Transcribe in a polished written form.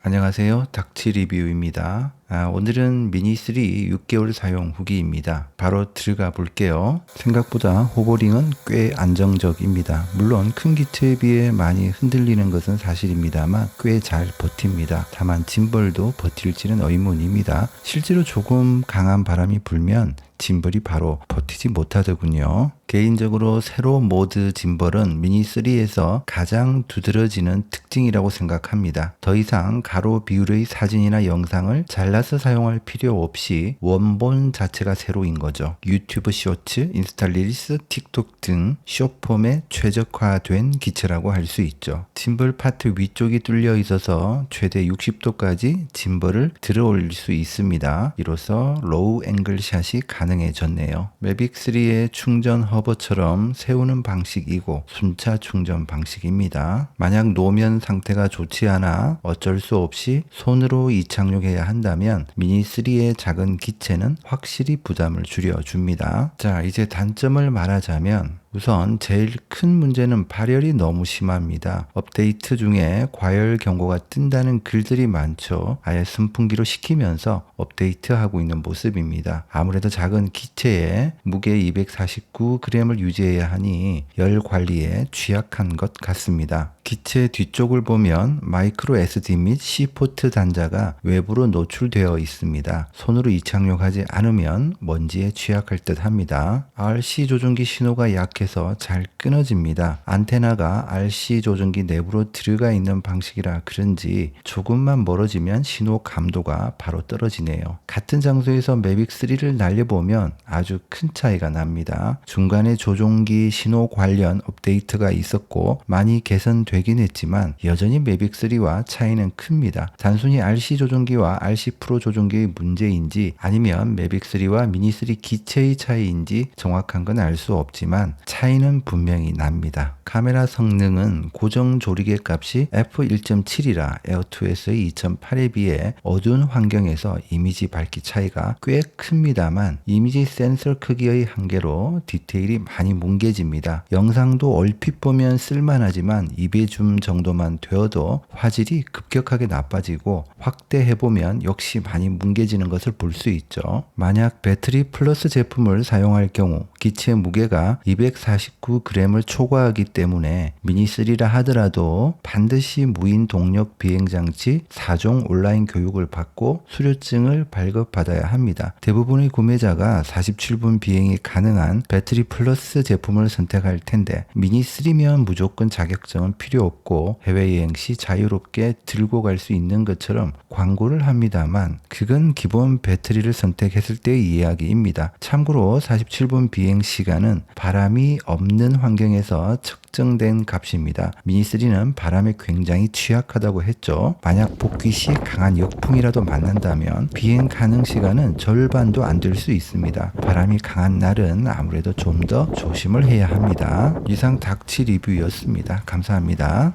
안녕하세요. 닥치 리뷰입니다. 오늘은 미니3 6개월 사용 후기입니다. 바로 들어가 볼게요. 생각보다 호버링은 꽤 안정적입니다. 물론 큰 기체에 비해 많이 흔들리는 것은 사실입니다만 꽤 잘 버팁니다. 다만 짐벌도 버틸지는 의문입니다. 실제로 조금 강한 바람이 불면 짐벌이 바로 버티지 못하더군요. 개인적으로 세로 모드 짐벌은 미니3에서 가장 두드러지는 특징이라고 생각합니다. 더 이상 가로 비율의 사진이나 영상을 잘라서 사용할 필요 없이 원본 자체가 세로인 거죠. 유튜브 쇼츠, 인스타 릴스, 틱톡 등 숏폼에 최적화된 기체라고 할 수 있죠. 짐벌 파트 위쪽이 뚫려 있어서 최대 60도까지 짐벌을 들어 올릴 수 있습니다. 이로써 로우 앵글 샷이 가능해졌네요. 매빅3의 충전 허버처럼 세우는 방식이고 순차 충전 방식입니다. 만약 노면 상태가 좋지 않아 어쩔 수 없이 손으로 이착륙해야 한다면 미니3의 작은 기체는 확실히 부담을 줄여줍니다. 자, 이제 단점을 말하자면 우선 제일 큰 문제는 발열이 너무 심합니다. 업데이트 중에 과열 경고가 뜬다는 글들이 많죠. 아예 선풍기로 식히면서 업데이트하고 있는 모습입니다. 아무래도 작은 기체에 무게 249g을 유지해야 하니 열 관리에 취약한 것 같습니다. 기체 뒤쪽을 보면 마이크로 SD 및 C포트 단자가 외부로 노출되어 있습니다. 손으로 이착륙하지 않으면 먼지에 취약할 듯 합니다. RC 조종기 신호가 약해서 잘 끊어집니다. 안테나가 RC 조종기 내부로 들어가 있는 방식이라 그런지 조금만 멀어지면 신호 감도가 바로 떨어지네요. 같은 장소에서 매빅3를 날려보면 아주 큰 차이가 납니다. 중간에 조종기 신호 관련 업데이트가 있었고 많이 개선되긴 했지만 여전히 매빅3와 차이는 큽니다. 단순히 RC 조종기와 RC 프로 조종기의 문제인지 아니면 매빅3와 미니3 기체의 차이인지 정확한 건 알 수 없지만 차이는 분명히 납니다. 카메라 성능은 고정 조리개 값이 f1.7이라 에어2s의 2.8에 비해 어두운 환경에서 이미지 밝기 차이가 꽤 큽니다만 이미지 센서 크기의 한계로 디테일이 많이 뭉개집니다. 영상도 얼핏 보면 쓸만하지만 2배줌 정도만 되어도 화질이 급격하게 나빠지고 확대해보면 역시 많이 뭉개지는 것을 볼 수 있죠. 만약 배터리 플러스 제품을 사용할 경우 기체 무게가 249g을 초과하기 때문에 미니3라 하더라도 반드시 무인 동력 비행장치 4종 온라인 교육을 받고 수료증을 발급받아야 합니다. 대부분의 구매자가 47분 비행이 가능한 배터리 플러스 제품을 선택할 텐데 미니3면 무조건 자격증은 필요 없고 해외여행 시 자유롭게 들고 갈 수 있는 것처럼 광고를 합니다만 그건 기본 배터리를 선택했을 때의 이야기입니다. 참고로 47분 비행 시간은 바람이 없는 환경에서 측정된 값입니다. 미니3는 바람에 굉장히 취약하다고 했죠. 만약 복귀 시 강한 역풍이라도 만난다면 비행 가능 시간은 절반도 안 될 수 있습니다. 바람이 강한 날은 아무래도 좀 더 조심을 해야 합니다. 이상 닥치 리뷰였습니다. 감사합니다.